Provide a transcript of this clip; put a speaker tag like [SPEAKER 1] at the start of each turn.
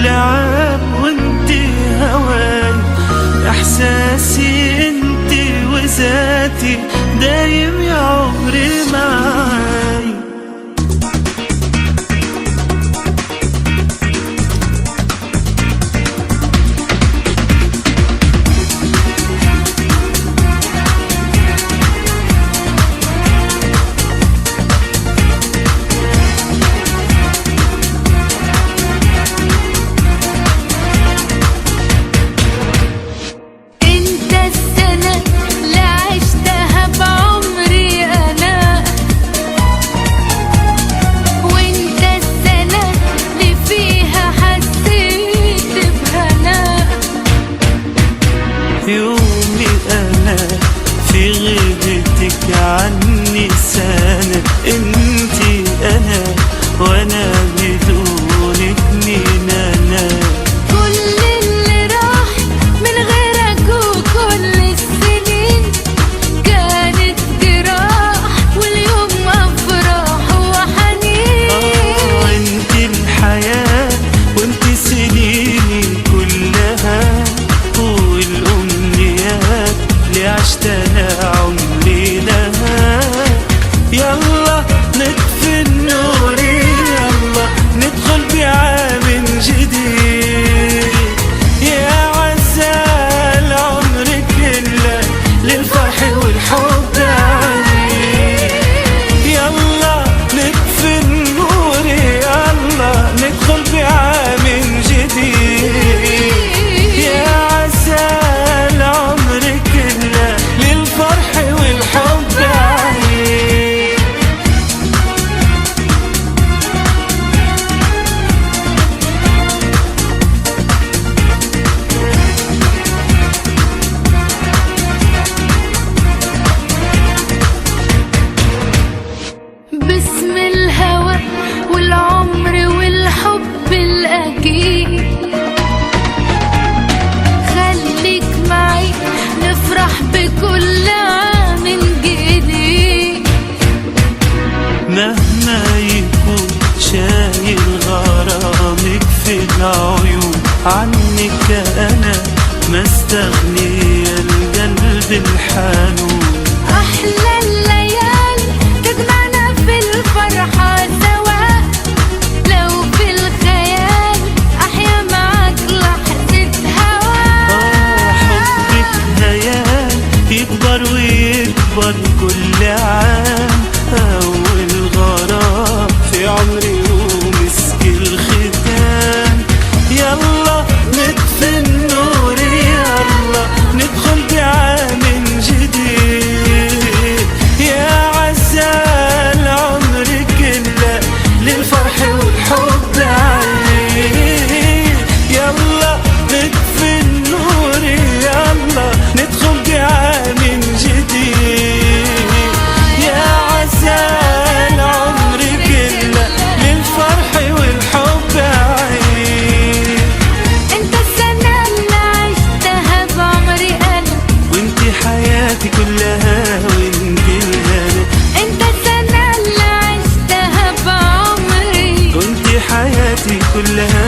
[SPEAKER 1] عام وانت هواي، احساسي انت وذاتي دايم يا عمري معاي. يومي أنا في غيبتك عني سنة، انتي أنا وأنا بدونك مين أنا.
[SPEAKER 2] كل اللي راح من غيرك وكل السنين كانت جراح، واليوم أفراح وحنين.
[SPEAKER 1] انتي الحياة وانتي سنيني كلها، اللي عشت انا عمري لها. يلا نطفي النور، يلا ندخل بعام جديد، يا عسى العمر كله للفرح والحب عليك. يلا نطفي النور، يلا ندخل بعام جديد، يا عسى
[SPEAKER 2] باسم الهوى والعمر والحب الأكيد خليك معي نفرح بكل عام جديد.
[SPEAKER 1] مهما يكون شايل غرامك في العيون، عنك أنا ما استغني القلب الحنون.
[SPEAKER 2] أحلى الليالي تجمعنا في الفرحة سوا، لو في الخيال أحيا معاك لحظة هوا.
[SPEAKER 1] حبك هيال يكبر ويكبر كل عام، أول غرام في عمري ومسك الختام. يلا نطفي النور، يلا ندخل بعام جديد، يا عسى العمر كله للفرح والحب عليك. يلا نطفي النور، يلا ندخل بعام جديد، يا عسى العمر كله للفرح والحب عليك.
[SPEAKER 2] انت السنة اللي عشتها بعمري أنا،
[SPEAKER 1] وانتي حياتي كلها وانتي الهنا.
[SPEAKER 2] انت السنة اللي عشتها بعمري،
[SPEAKER 1] وانتي حياتي كلها